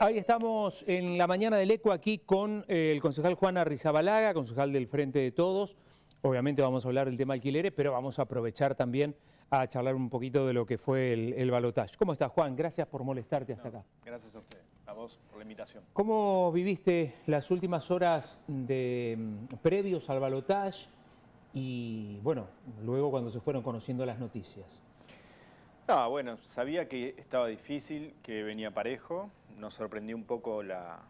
Ahí estamos en la mañana del ECO aquí con el concejal Juan Arrizabalaga, concejal del Frente de Todos. Obviamente vamos a hablar del tema alquileres, pero vamos a aprovechar también a charlar un poquito de lo que fue el balotaje. ¿Cómo estás, Juan? Gracias por molestarte hasta acá. Gracias a usted, a vos por la invitación. ¿Cómo viviste las últimas horas previos al balotaje y, bueno, luego cuando se fueron conociendo las noticias? Bueno, sabía que estaba difícil, que venía parejo. Nos sorprendió un poco la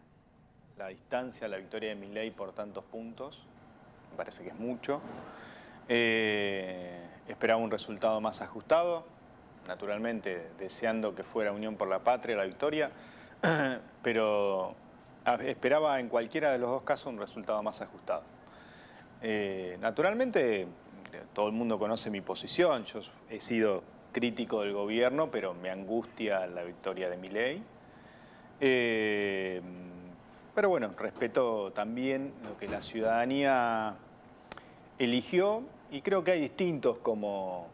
distancia, la victoria de Milei por tantos puntos. Me parece que es mucho. Esperaba un resultado más ajustado, naturalmente deseando que fuera Unión por la Patria la victoria, pero esperaba en cualquiera de los dos casos un resultado más ajustado. Naturalmente, todo el mundo conoce mi posición. Yo he sido crítico del gobierno, pero me angustia la victoria de Milei. Pero bueno, respeto también lo que la ciudadanía eligió y creo que hay distintos como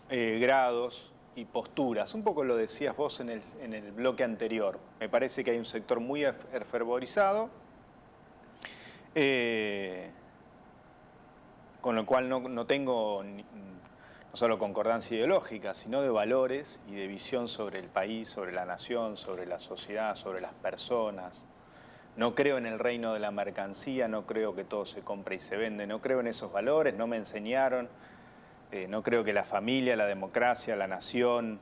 grados y posturas. Un poco lo decías vos en el bloque anterior. Me parece que hay un sector muy fervorizado, con lo cual no tengo no solo concordancia ideológica, sino de valores y de visión sobre el país, sobre la nación, sobre la sociedad, sobre las personas. No creo en el reino de la mercancía, no creo que todo se compre y se vende, no creo en esos valores, no me enseñaron. No creo que la familia, la democracia, la nación,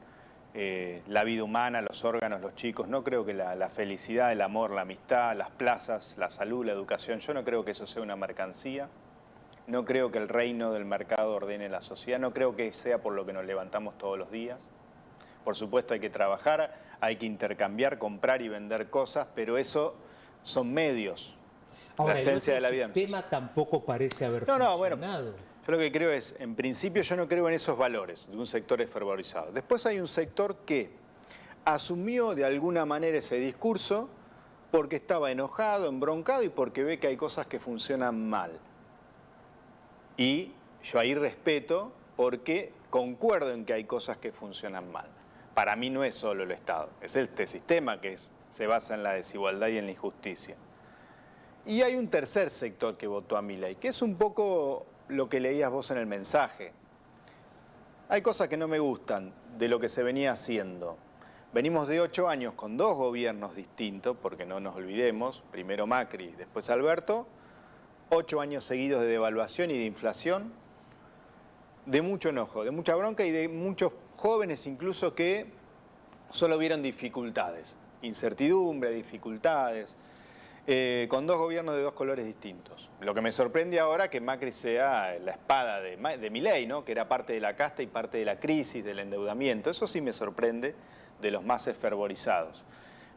la vida humana, los órganos, los chicos, no creo que la felicidad, el amor, la amistad, las plazas, la salud, la educación, yo no creo que eso sea una mercancía. No creo que el reino del mercado ordene la sociedad, no creo que sea por lo que nos levantamos todos los días. Por supuesto hay que trabajar, hay que intercambiar, comprar y vender cosas, pero eso son medios. Ahora, la esencia de la vida. El sistema tampoco parece haber funcionado. Bueno, yo lo que creo es, en principio yo no creo en esos valores de un sector fervorizado. Después hay un sector que asumió de alguna manera ese discurso porque estaba enojado, embroncado y porque ve que hay cosas que funcionan mal. Y yo ahí respeto porque concuerdo en que hay cosas que funcionan mal. Para mí no es solo el Estado, es este sistema que se basa en la desigualdad y en la injusticia. Y hay un tercer sector que votó a Milei, que es un poco lo que leías vos en el mensaje. Hay cosas que no me gustan de lo que se venía haciendo. Venimos de 8 años con 2 gobiernos distintos, porque no nos olvidemos, primero Macri, después Alberto, 8 años seguidos de devaluación y de inflación, de mucho enojo, de mucha bronca y de muchos jóvenes incluso que solo vieron dificultades, incertidumbre, dificultades, con 2 gobiernos de 2 colores distintos. Lo que me sorprende ahora es que Macri sea la espada de Milei, ¿no? Que era parte de la casta y parte de la crisis, del endeudamiento. Eso sí me sorprende de los más fervorizados.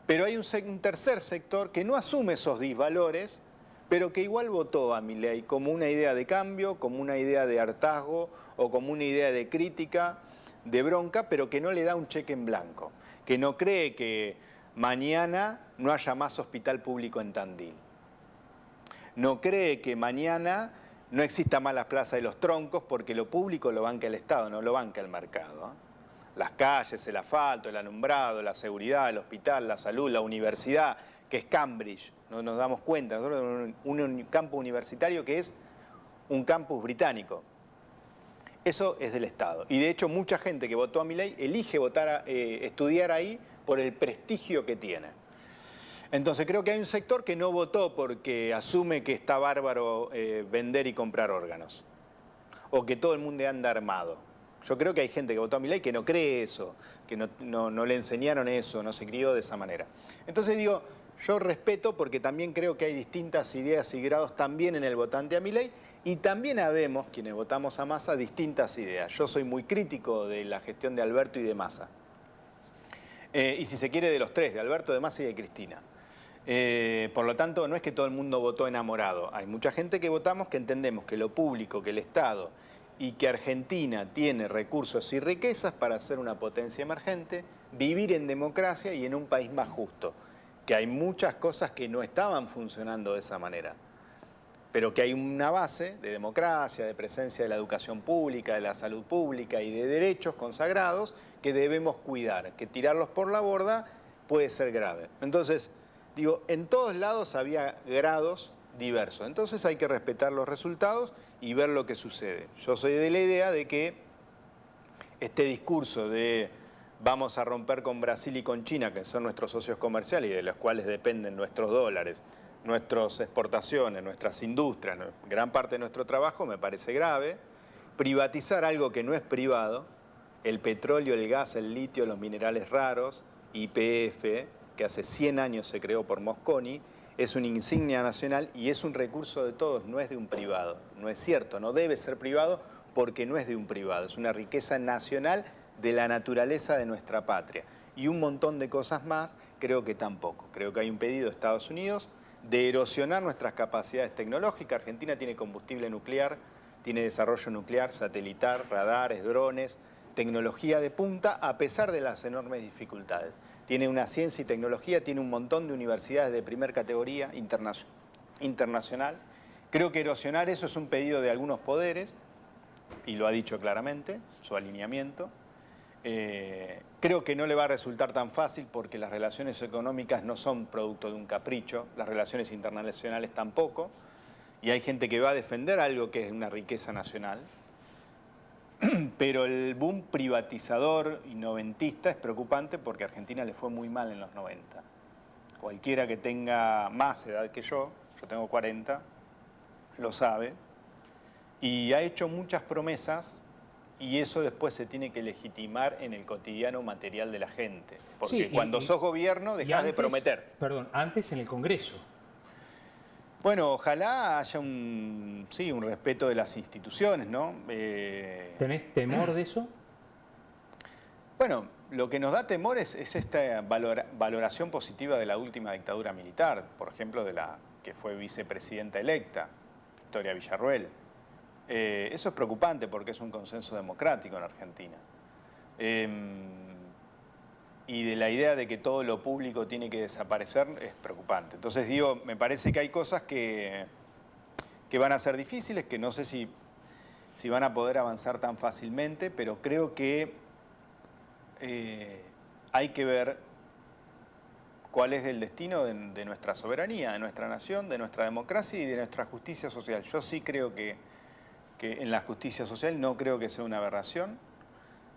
Pero hay un tercer sector que no asume esos disvalores, pero que igual votó a Milei como una idea de cambio, como una idea de hartazgo o como una idea de crítica, de bronca, pero que no le da un cheque en blanco, que no cree que mañana no haya más hospital público en Tandil. No cree que mañana no exista más la Plaza de los Troncos porque lo público lo banca el Estado, no lo banca el mercado. Las calles, el asfalto, el alumbrado, la seguridad, el hospital, la salud, la universidad, que es Cambridge, no nos damos cuenta, nosotros tenemos un campus universitario que es un campus británico. Eso es del Estado. Y de hecho mucha gente que votó a Milei elige estudiar ahí por el prestigio que tiene. Entonces creo que hay un sector que no votó porque asume que está bárbaro vender y comprar órganos. O que todo el mundo anda armado. Yo creo que hay gente que votó a Milei que no cree eso, que no le enseñaron eso, no se crió de esa manera. Entonces digo, yo respeto porque también creo que hay distintas ideas y grados también en el votante a Milei y también habemos, quienes votamos a Massa, distintas ideas. Yo soy muy crítico de la gestión de Alberto y de Massa. Y si se quiere de los tres, de Alberto, de Massa y de Cristina. Por lo tanto, no es que todo el mundo votó enamorado. Hay mucha gente que votamos que entendemos que lo público, que el Estado y que Argentina tiene recursos y riquezas para ser una potencia emergente, vivir en democracia y en un país más justo. Que hay muchas cosas que no estaban funcionando de esa manera, pero que hay una base de democracia, de presencia de la educación pública, de la salud pública y de derechos consagrados que debemos cuidar, que tirarlos por la borda puede ser grave. Entonces, digo, en todos lados había grados diversos. Entonces hay que respetar los resultados y ver lo que sucede. Yo soy de la idea de que este discurso de vamos a romper con Brasil y con China, que son nuestros socios comerciales y de los cuales dependen nuestros dólares, nuestras exportaciones, nuestras industrias, gran parte de nuestro trabajo, me parece grave. Privatizar algo que no es privado, el petróleo, el gas, el litio, los minerales raros, YPF, que hace 100 años se creó por Mosconi, es una insignia nacional y es un recurso de todos, no es de un privado. No es cierto, no debe ser privado porque no es de un privado, es una riqueza nacional de la naturaleza de nuestra patria. Y un montón de cosas más, creo que tampoco. Creo que hay un pedido de Estados Unidos de erosionar nuestras capacidades tecnológicas. Argentina tiene combustible nuclear, tiene desarrollo nuclear, satelital, radares, drones, tecnología de punta, a pesar de las enormes dificultades. Tiene una ciencia y tecnología, tiene un montón de universidades de primer categoría internacional. Creo que erosionar eso es un pedido de algunos poderes, y lo ha dicho claramente, su alineamiento. Creo que no le va a resultar tan fácil porque las relaciones económicas no son producto de un capricho, las relaciones internacionales tampoco, y hay gente que va a defender algo que es una riqueza nacional. Pero el boom privatizador y noventista es preocupante porque a Argentina le fue muy mal en los 90. Cualquiera que tenga más edad que yo tengo 40, lo sabe, y ha hecho muchas promesas y eso después se tiene que legitimar en el cotidiano material de la gente. Porque sí, cuando sos gobierno dejás de prometer. Perdón, antes en el Congreso. Bueno, ojalá haya un respeto de las instituciones, ¿no? ¿Tenés temor de eso? Bueno, lo que nos da temor es esta valoración positiva de la última dictadura militar, por ejemplo, de la que fue vicepresidenta electa, Victoria Villarruel. Eso es preocupante porque es un consenso democrático en Argentina. Y de la idea de que todo lo público tiene que desaparecer es preocupante. Entonces digo, me parece que hay cosas que van a ser difíciles, que no sé si van a poder avanzar tan fácilmente, pero creo que hay que ver cuál es el destino de nuestra soberanía, de nuestra nación, de nuestra democracia y de nuestra justicia social. Yo sí creo que en la justicia social no creo que sea una aberración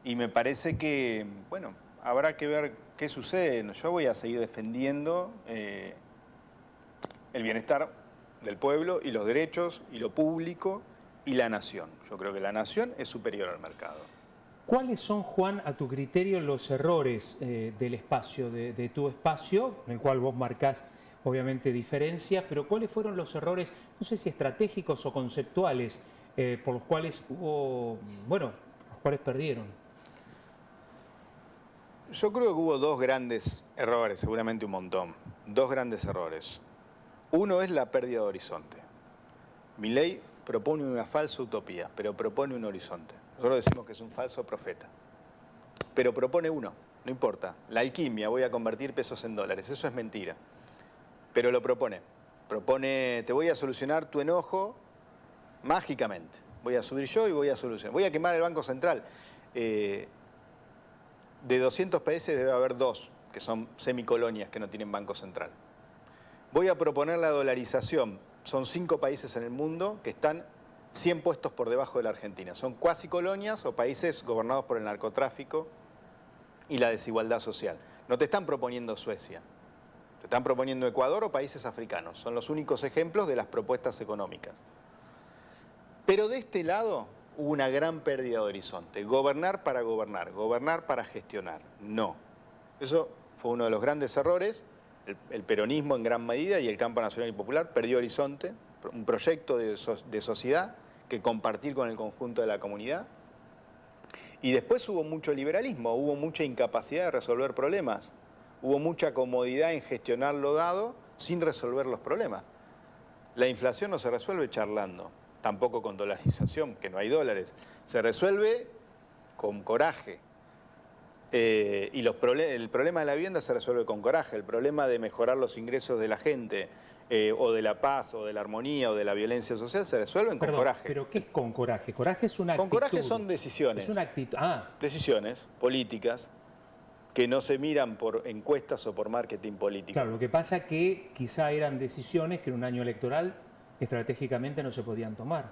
y me parece que, bueno, habrá que ver qué sucede. Yo voy a seguir defendiendo el bienestar del pueblo y los derechos y lo público y la nación. Yo creo que la nación es superior al mercado. ¿Cuáles son, Juan, a tu criterio, los errores del espacio, de tu espacio, en el cual vos marcás obviamente diferencias, pero cuáles fueron los errores, no sé si estratégicos o conceptuales, por los cuales los cuales perdieron? Yo creo que hubo dos grandes errores, seguramente un montón. Dos grandes errores. Uno es la pérdida de horizonte. Milei propone una falsa utopía, pero propone un horizonte. Nosotros decimos que es un falso profeta. Pero propone uno, no importa. La alquimia, voy a convertir pesos en dólares, eso es mentira. Pero lo propone. Propone, te voy a solucionar tu enojo mágicamente. Voy a subir yo y voy a solucionar. Voy a quemar el Banco Central. De 200 países debe haber 2 que son semicolonias que no tienen Banco Central. Voy a proponer la dolarización. Son 5 países en el mundo que están 100 puestos por debajo de la Argentina. Son cuasi colonias o países gobernados por el narcotráfico y la desigualdad social. No te están proponiendo Suecia. Te están proponiendo Ecuador o países africanos. Son los únicos ejemplos de las propuestas económicas. Pero de este lado hubo una gran pérdida de horizonte. Gobernar para gestionar. No. Eso fue uno de los grandes errores. El peronismo en gran medida y el campo nacional y popular perdió horizonte, un proyecto de sociedad que compartir con el conjunto de la comunidad. Y después hubo mucho liberalismo, hubo mucha incapacidad de resolver problemas, hubo mucha comodidad en gestionar lo dado sin resolver los problemas. La inflación no se resuelve charlando, tampoco con dolarización, que no hay dólares, se resuelve con coraje. Y el problema de la vivienda se resuelve con coraje, el problema de mejorar los ingresos de la gente, o de la paz, o de la armonía, o de la violencia social, se resuelven con coraje. ¿Pero qué es con coraje? Coraje es una actitud. Con coraje son decisiones. Es una actitud. Decisiones políticas que no se miran por encuestas o por marketing político. Claro, lo que pasa es que quizá eran decisiones que en un año electoral estratégicamente no se podían tomar.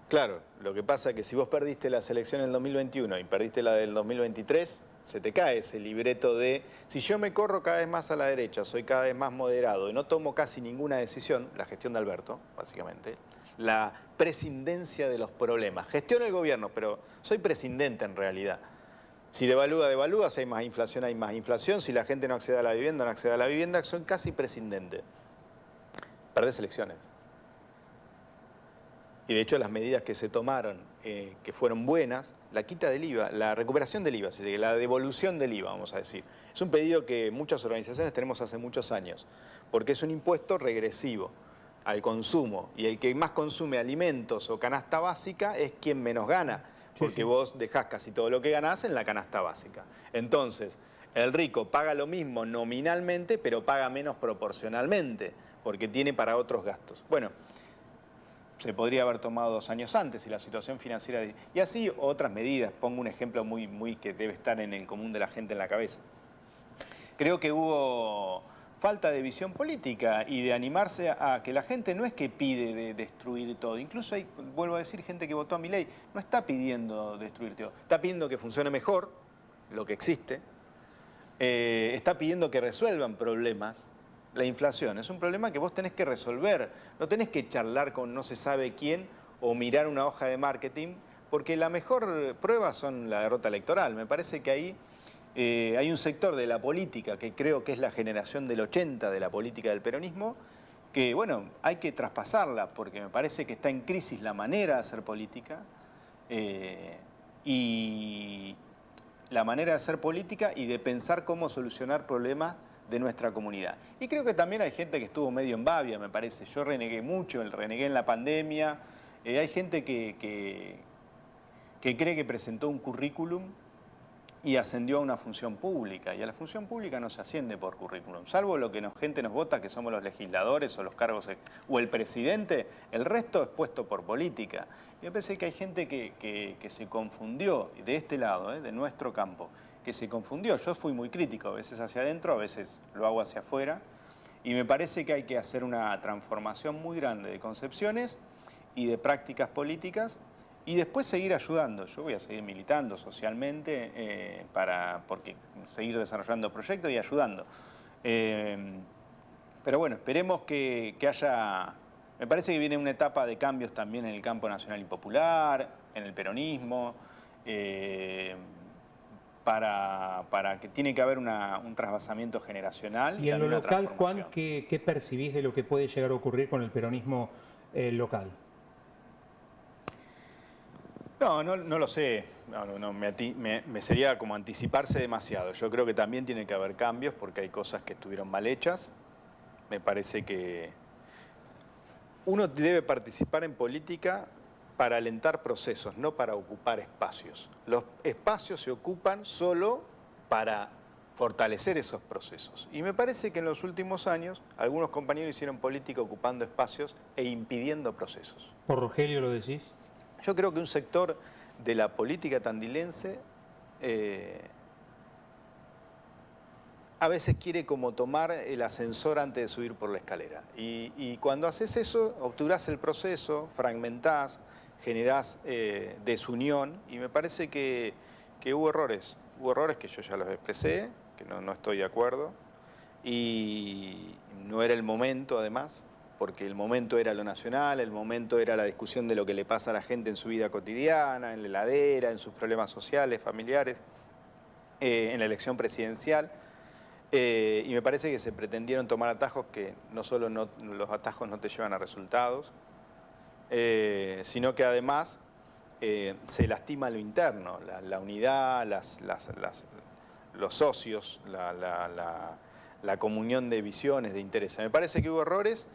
Claro, lo que pasa es que si vos perdiste las elecciones del 2021 y perdiste la del 2023, se te cae ese libreto de si yo me corro cada vez más a la derecha, soy cada vez más moderado y no tomo casi ninguna decisión, la gestión de Alberto, básicamente, la prescindencia de los problemas. Gestiono el gobierno, pero soy prescindente en realidad. Si devalúa, devalúa, si hay más inflación, hay más inflación, si la gente no accede a la vivienda, no accede a la vivienda, soy casi prescindente. Perdés elecciones. Y de hecho las medidas que se tomaron, que fueron buenas, la quita del IVA, la recuperación del IVA, la devolución del IVA, vamos a decir. Es un pedido que muchas organizaciones tenemos hace muchos años, porque es un impuesto regresivo al consumo, y el que más consume alimentos o canasta básica es quien menos gana, porque vos dejás casi todo lo que ganás en la canasta básica. Entonces, el rico paga lo mismo nominalmente, pero paga menos proporcionalmente, porque tiene para otros gastos. Bueno, se podría haber tomado 2 años antes y la situación financiera... Y así otras medidas. Pongo un ejemplo muy que debe estar en el común de la gente en la cabeza. Creo que hubo falta de visión política y de animarse a que la gente no es que pide de destruir todo. Incluso hay, vuelvo a decir, gente que votó a Milei, no está pidiendo destruir todo. Está pidiendo que funcione mejor lo que existe. Está pidiendo que resuelvan problemas. La inflación es un problema que vos tenés que resolver, no tenés que charlar con no se sabe quién o mirar una hoja de marketing, porque la mejor prueba son la derrota electoral. Me parece que ahí hay un sector de la política, que creo que es la generación del 80 de la política del peronismo, que bueno, hay que traspasarla, porque me parece que está en crisis la manera de hacer política, y la manera de hacer política y de pensar cómo solucionar problemas de nuestra comunidad. Y creo que también hay gente que estuvo medio en babia, me parece. Yo renegué mucho, renegué en la pandemia. Hay gente que cree que presentó un currículum y ascendió a una función pública. Y a la función pública no se asciende por currículum. Salvo lo que gente nos vota, que somos los legisladores o los cargos, o el presidente, el resto es puesto por política. Y me parece que hay gente que se confundió, de este lado, de nuestro campo, que se confundió. Yo fui muy crítico, a veces hacia adentro, a veces lo hago hacia afuera, y me parece que hay que hacer una transformación muy grande de concepciones y de prácticas políticas, y después seguir ayudando. Yo voy a seguir militando socialmente porque seguir desarrollando proyectos y ayudando. Pero bueno, esperemos que haya... Me parece que viene una etapa de cambios también en el campo nacional y popular, en el peronismo, para que tiene que haber un trasvasamiento generacional. Y en lo local, Juan, ¿qué percibís de lo que puede llegar a ocurrir con el peronismo local? No lo sé. Me sería como anticiparse demasiado. Yo creo que también tiene que haber cambios porque hay cosas que estuvieron mal hechas. Me parece que uno debe participar en política para alentar procesos, no para ocupar espacios. Los espacios se ocupan solo para fortalecer esos procesos. Y me parece que en los últimos años algunos compañeros hicieron política ocupando espacios e impidiendo procesos. ¿Por Rogelio lo decís? Yo creo que un sector de la política tandilense a veces quiere como tomar el ascensor antes de subir por la escalera. Y cuando haces eso, obturás el proceso, fragmentás, generás desunión, y me parece que hubo errores que yo ya los expresé, que no estoy de acuerdo, y no era el momento además, porque el momento era lo nacional, el momento era la discusión de lo que le pasa a la gente en su vida cotidiana, en la heladera, en sus problemas sociales, familiares, en la elección presidencial. Y me parece que se pretendieron tomar atajos que no solo los atajos no te llevan a resultados, sino que además se lastima lo interno, la unidad, los socios, la comunión de visiones, de intereses. Me parece que hubo errores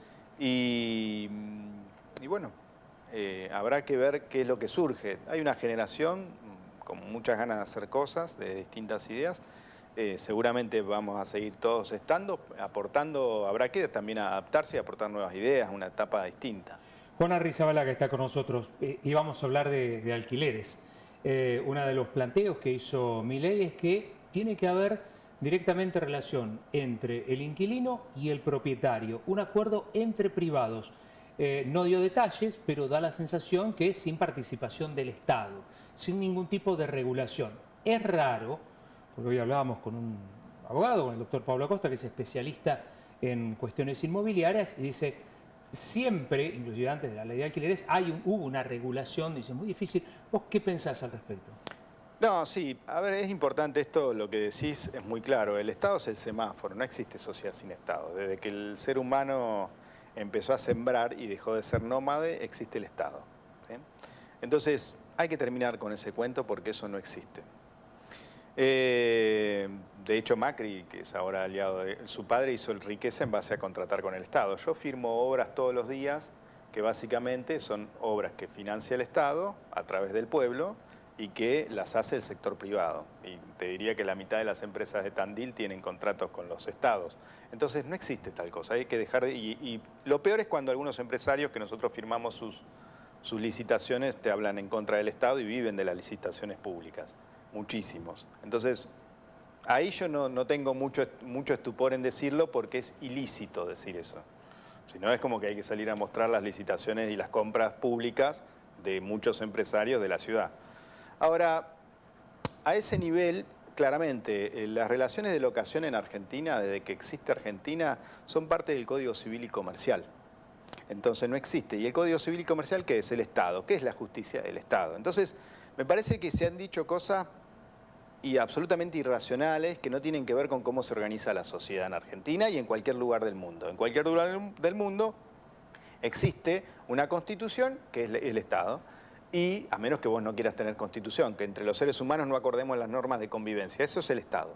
y bueno, habrá que ver qué es lo que surge. Hay una generación con muchas ganas de hacer cosas, de distintas ideas. Seguramente vamos a seguir todos aportando, habrá que también adaptarse y aportar nuevas ideas, una etapa distinta. Juan Arrizabalaga está con nosotros y vamos a hablar de alquileres. uno de los planteos que hizo Milei es que tiene que haber directamente relación entre el inquilino y el propietario, un acuerdo entre privados. No dio detalles, pero da la sensación que es sin participación del Estado, sin ningún tipo de regulación. Es raro, porque hoy hablábamos con un abogado, con el doctor Pablo Acosta, que es especialista en cuestiones inmobiliarias, y dice, siempre, inclusive antes de la ley de alquileres, hubo una regulación, dice, muy difícil. ¿Vos qué pensás al respecto? No, sí, a ver, es importante esto, lo que decís es muy claro. El Estado es el semáforo, no existe sociedad sin Estado. Desde que el ser humano empezó a sembrar y dejó de ser nómade, existe el Estado. ¿Sí? Entonces, hay que terminar con ese cuento porque eso no existe. De hecho, Macri, que es ahora aliado de su padre, hizo el riqueza en base a contratar con el Estado. Yo firmo obras todos los días que básicamente son obras que financia el Estado a través del pueblo y que las hace el sector privado. Y te diría que la mitad de las empresas de Tandil tienen contratos con los estados. Entonces no existe tal cosa, hay que dejar de... Y lo peor es cuando algunos empresarios que nosotros firmamos sus licitaciones te hablan en contra del Estado y viven de las licitaciones públicas, muchísimos. Entonces ahí yo no tengo mucho estupor en decirlo porque es ilícito decir eso. Si no es como que hay que salir a mostrar las licitaciones y las compras públicas de muchos empresarios de la ciudad. Ahora, a ese nivel, claramente, las relaciones de locación en Argentina, desde que existe Argentina, son parte del Código Civil y Comercial. Entonces no existe. ¿Y el Código Civil y Comercial qué es? El Estado. ¿Qué es la justicia? El Estado. Entonces, me parece que se han dicho cosas absolutamente irracionales que no tienen que ver con cómo se organiza la sociedad en Argentina y en cualquier lugar del mundo. En cualquier lugar del mundo existe una constitución que es el Estado. Y a menos que vos no quieras tener constitución, que entre los seres humanos no acordemos las normas de convivencia. Eso es el Estado.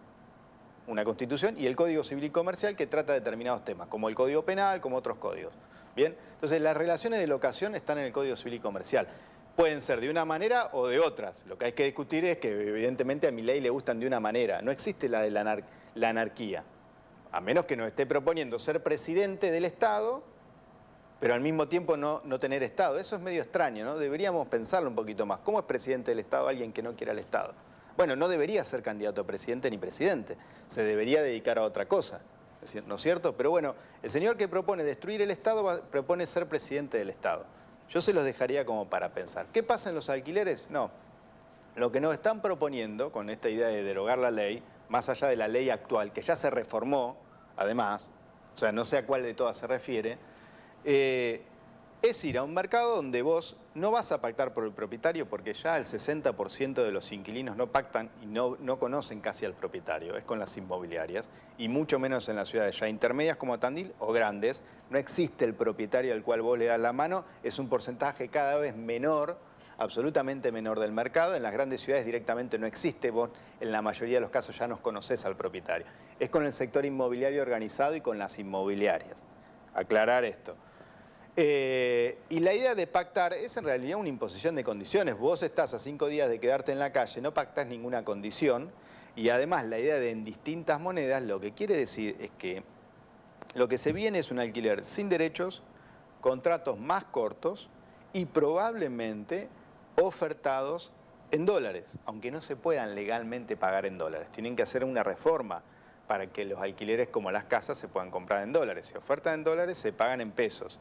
Una constitución y el Código Civil y Comercial que trata determinados temas, como el Código Penal, como otros códigos. Bien, entonces las relaciones de locación están en el Código Civil y Comercial. Pueden ser de una manera o de otras. Lo que hay que discutir es que evidentemente a Milei le gustan de una manera. No existe la de la anarquía. A menos que nos esté proponiendo ser presidente del Estado, pero al mismo tiempo no tener Estado. Eso es medio extraño, ¿no? Deberíamos pensarlo un poquito más. ¿Cómo es presidente del Estado alguien que no quiera el Estado? Bueno, no debería ser candidato a presidente ni presidente. Se debería dedicar a otra cosa, ¿no es cierto? Pero bueno, el señor que propone destruir el Estado propone ser presidente del Estado. Yo se los dejaría como para pensar. ¿Qué pasa en los alquileres? No. Lo que nos están proponiendo con esta idea de derogar la ley, más allá de la ley actual, que ya se reformó, además, o sea, no sé a cuál de todas se refiere, es ir a un mercado donde vos no vas a pactar por el propietario porque ya el 60% de los inquilinos no pactan y no conocen casi al propietario, es con las inmobiliarias y mucho menos en las ciudades ya intermedias como Tandil o grandes, no existe el propietario al cual vos le das la mano, es un porcentaje cada vez menor, absolutamente menor del mercado, en las grandes ciudades directamente no existe, vos en la mayoría de los casos ya nos conocés al propietario, es con el sector inmobiliario organizado y con las inmobiliarias, aclarar esto. Y la idea de pactar es en realidad una imposición de condiciones. Vos estás a 5 días de quedarte en la calle, no pactás ninguna condición y además la idea de en distintas monedas lo que quiere decir es que lo que se viene es un alquiler sin derechos, contratos más cortos y probablemente ofertados en dólares, aunque no se puedan legalmente pagar en dólares. Tienen que hacer una reforma para que los alquileres como las casas se puedan comprar en dólares. Si ofertan en dólares, se pagan en pesos.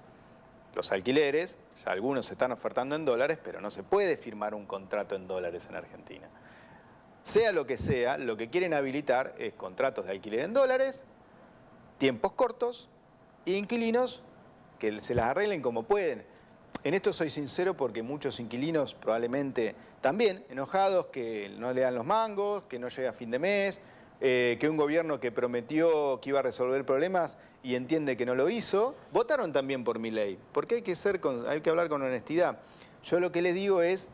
Los alquileres, ya algunos se están ofertando en dólares, pero no se puede firmar un contrato en dólares en Argentina. Sea lo que sea, lo que quieren habilitar es contratos de alquiler en dólares, tiempos cortos e inquilinos que se las arreglen como pueden. En esto soy sincero porque muchos inquilinos probablemente también enojados que no le dan los mangos, que no llega a fin de mes, que un gobierno que prometió que iba a resolver problemas y entiende que no lo hizo, votaron también por Milei, porque hay que hablar con honestidad. Yo lo que les digo es,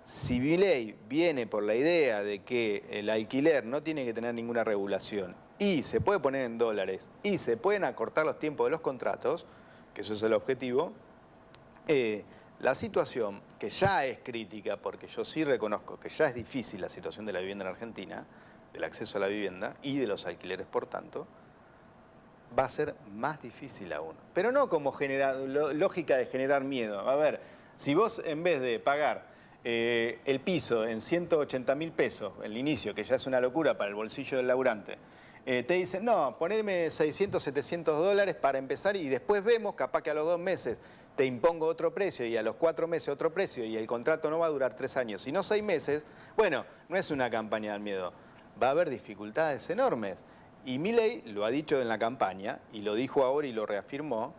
si Milei viene por la idea de que el alquiler no tiene que tener ninguna regulación y se puede poner en dólares y se pueden acortar los tiempos de los contratos, que eso es el objetivo, la situación, que ya es crítica, porque yo sí reconozco que ya es difícil la situación de la vivienda en Argentina, del acceso a la vivienda y de los alquileres, por tanto, va a ser más difícil aún. Pero no como lógica de generar miedo. A ver, si vos en vez de pagar el piso en 180.000 pesos, el inicio, que ya es una locura para el bolsillo del laburante, te dicen, no, poneme 600, 700 dólares para empezar y después vemos, capaz que a los 2 meses te impongo otro precio y a los 4 meses otro precio y el contrato no va a durar 3 años, sino 6 meses, bueno, no es una campaña del miedo, va a haber dificultades enormes. Y Milei lo ha dicho en la campaña, y lo dijo ahora y lo reafirmó,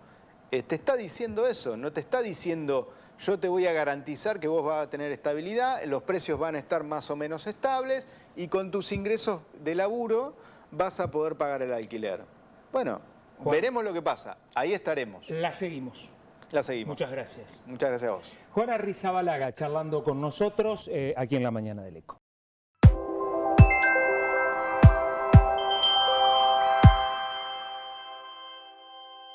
te está diciendo eso, no te está diciendo yo te voy a garantizar que vos vas a tener estabilidad, los precios van a estar más o menos estables y con tus ingresos de laburo vas a poder pagar el alquiler. Bueno, Juan, veremos lo que pasa, ahí estaremos. La seguimos. La seguimos. Muchas gracias. Muchas gracias a vos. Juan Arrizabalaga charlando con nosotros aquí en La Mañana del Eco.